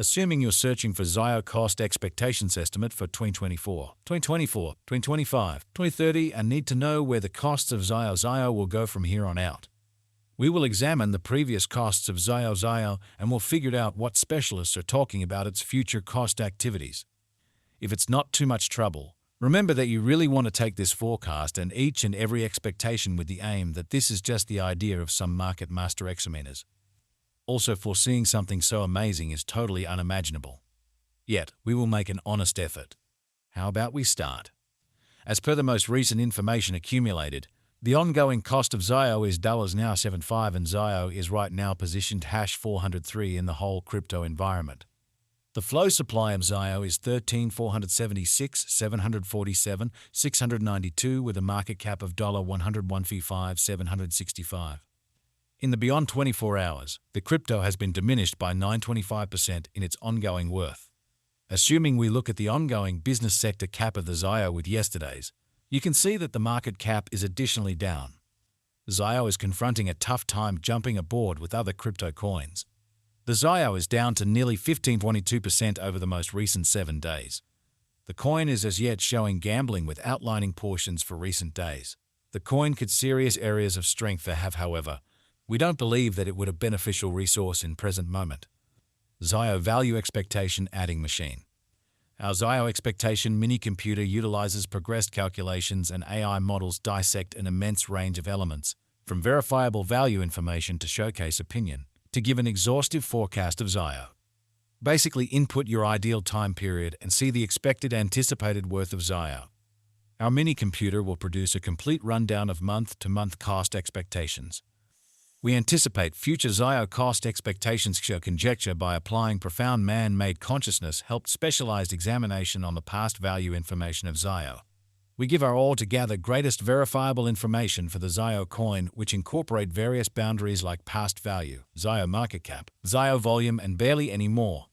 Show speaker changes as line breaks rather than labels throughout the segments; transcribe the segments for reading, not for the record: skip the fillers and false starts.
Assuming you're searching for Zio cost expectations estimate for 2024, 2024, 2025, 2030 and need to know where the costs of Zio will go from here on out. We will examine the previous costs of Zio and we'll figure out what specialists are talking about its future cost activities. If it's not too much trouble, remember that you really want to take this forecast and each and every expectation with the aim that this is just the idea of some market master examiners. Also, foreseeing something so amazing is totally unimaginable. Yet, we will make an honest effort. How about we start? As per the most recent information accumulated, the ongoing cost of Zio is now $75 and Zio is right now positioned #403 in the whole crypto environment. The flow supply of Zio is 13,476, 747, 692 with a market cap of $101.55, 765. In the beyond 24 hours, the crypto has been diminished by 9.25% in its ongoing worth. Assuming we look at the ongoing business sector cap of the Zio with yesterday's, you can see that the market cap is additionally down. Zio is confronting a tough time jumping aboard with other crypto coins. The Zio is down to nearly 15.22% over the most recent 7 days. The coin is as yet showing gambling with outlining portions for recent days. The coin could serious areas of strength have, however. We don't believe that it would a beneficial resource in present moment. Zio value expectation adding machine. Our Zio expectation mini computer utilizes progressed calculations and AI models dissect an immense range of elements, from verifiable value information to showcase opinion, to give an exhaustive forecast of Zio. Basically input your ideal time period and see the expected anticipated worth of Zio. Our mini computer will produce a complete rundown of month-to-month cost expectations. We anticipate future Zio cost expectations show conjecture by applying profound man-made consciousness helped specialized examination on the past value information of Zio. We give our all to gather greatest verifiable information for the Zio coin which incorporate various boundaries like past value, Zio market cap, Zio volume and barely any more.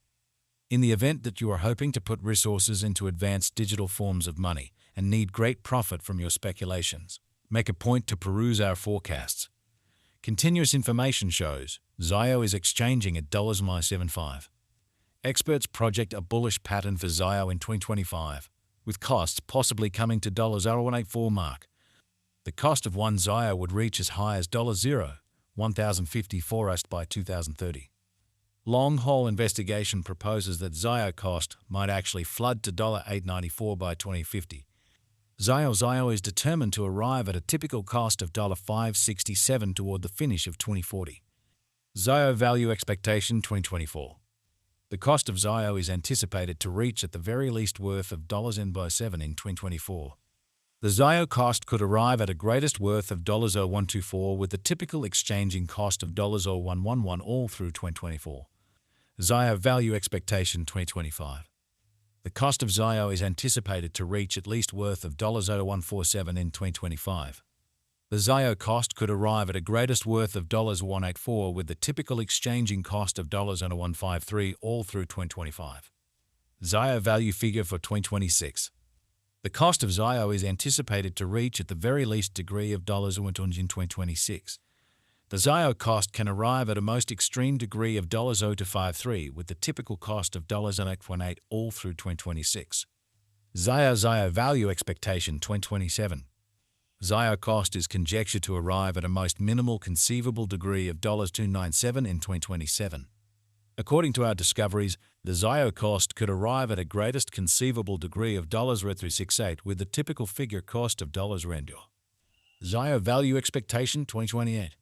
In the event that you are hoping to put resources into advanced digital forms of money and need great profit from your speculations, make a point to peruse our forecasts. Continuous information shows Zio is exchanging at $75. Experts project a bullish pattern for Zio in 2025, with costs possibly coming to $184 mark. The cost of one Zio would reach as high as $1,054 by 2030. Long haul investigation proposes that Zio cost might actually flood to $894 by 2050. Zio is determined to arrive at a typical cost of $567 toward the finish of 2040. Zio value expectation 2024. The cost of Zio is anticipated to reach at the very least worth of $7 in 2024. The Zio cost could arrive at a greatest worth of $124 with the typical exchanging cost of $111 all through 2024. Zio value expectation 2025. The cost of Zio is anticipated to reach at least worth of $147 in 2025. The Zio cost could arrive at a greatest worth of $184 with the typical exchanging cost of $153 all through 2025. Zio value figure for 2026. The cost of Zio is anticipated to reach at the very least degree of $1 in 2026. The Zio cost can arrive at a most extreme degree of $0.253 with the typical cost of $8.18 all through 2026. Zio value expectation 2027. Zio cost is conjectured to arrive at a most minimal conceivable degree of $297 in 2027. According to our discoveries, the Zio cost could arrive at a greatest conceivable degree of $368 with the typical figure cost of $. Zio value expectation 2028.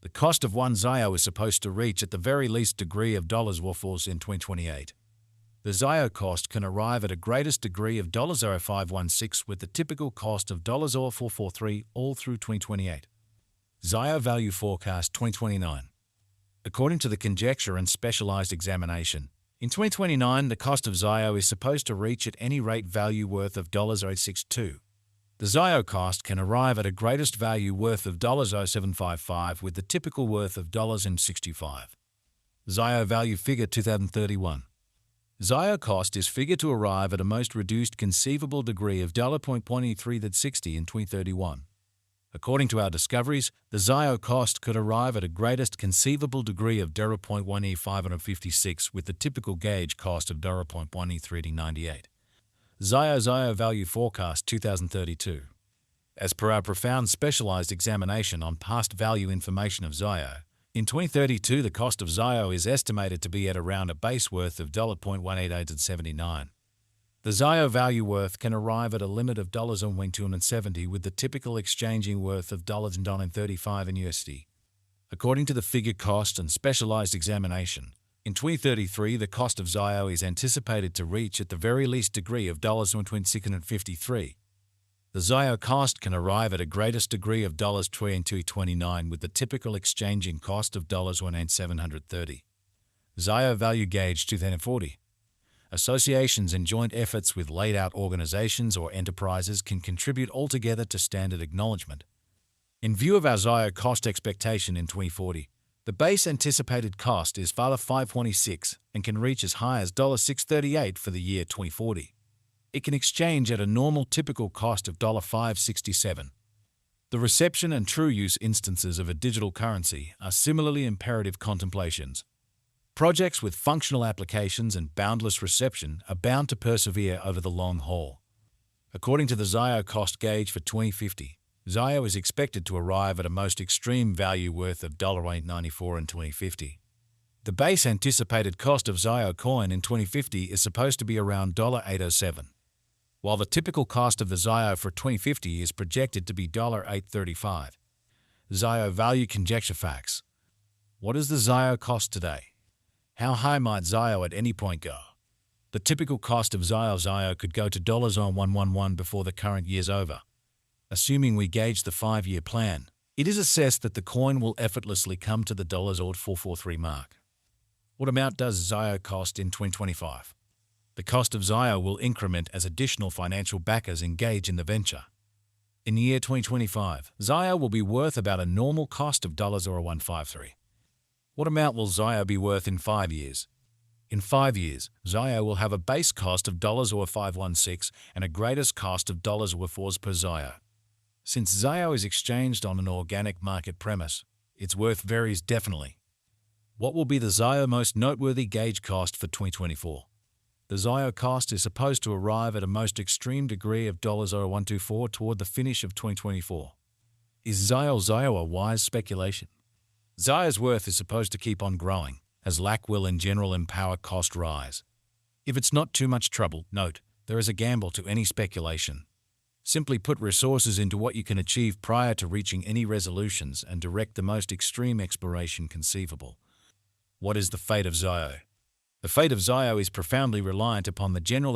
The cost of one Zio is supposed to reach at the very least degree of $4 in 2028. The Zio cost can arrive at a greatest degree of $0516 with the typical cost of $0443 all through 2028. Zio value forecast 2029. According to the conjecture and specialized examination, in 2029 the cost of Zio is supposed to reach at any rate value worth of $862. The Zio cost can arrive at a greatest value worth of $0755 with the typical worth of $65. Zio value figure 2031. Zio cost is figured to arrive at a most reduced conceivable degree of $0.18360 in 2031. According to our discoveries, the ZIO cost could arrive at a greatest conceivable degree of 0.1E556 with the typical gauge cost of 0.1E3D98. ZIO value forecast 2032. As per our profound specialized examination on past value information of ZIO, in 2032 the cost of ZIO is estimated to be at around a base worth of $0.18879. The ZIO value worth can arrive at a limit of $1.270 with the typical exchanging worth of $1.35 in USD. According to the figure cost and specialized examination, in 2033 the cost of ZIO is anticipated to reach at the very least degree of $1.653. The ZIO cost can arrive at a greatest degree of $2.29 with the typical exchanging cost of $1.730. ZIO value gauge 2040. Associations and joint efforts with laid-out organizations or enterprises can contribute altogether to standard acknowledgement. In view of our ZIO cost expectation in 2040, the base anticipated cost is $526 and can reach as high as $638 for the year 2040. It can exchange at a normal typical cost of $567. The reception and true use instances of a digital currency are similarly imperative contemplations. Projects with functional applications and boundless reception are bound to persevere over the long haul. According to the ZIO cost gauge for 2050, ZIO is expected to arrive at a most extreme value worth of $8.94 in 2050. The base anticipated cost of ZIO coin in 2050 is supposed to be around $8.07, while the typical cost of the ZIO for 2050 is projected to be $8.35. ZIO value conjecture facts. What is the ZIO cost today? How high might ZIO at any point go? The typical cost of ZIO could go to $111 before the current year's over. Assuming we gauge the 5-year plan, it is assessed that the coin will effortlessly come to the $443 mark. What amount does ZIO cost in 2025? The cost of ZIO will increment as additional financial backers engage in the venture. In the year 2025, ZIO will be worth about a normal cost of $153. What amount will ZIO be worth in 5 years? In 5 years, ZIO will have a base cost of $516 and a greatest cost of $4 per ZIO. Since ZIO is exchanged on an organic market premise, its worth varies definitely. What will be the ZIO most noteworthy gauge cost for 2024? The ZIO cost is supposed to arrive at a most extreme degree of $124 toward the finish of 2024. Is ZIO a wise speculation? ZIO's worth is supposed to keep on growing, as lack will in general empower cost rise. If it's not too much trouble, note, there is a gamble to any speculation. Simply put resources into what you can achieve prior to reaching any resolutions and direct the most extreme exploration conceivable. What is the fate of ZIO? The fate of ZIO is profoundly reliant upon the general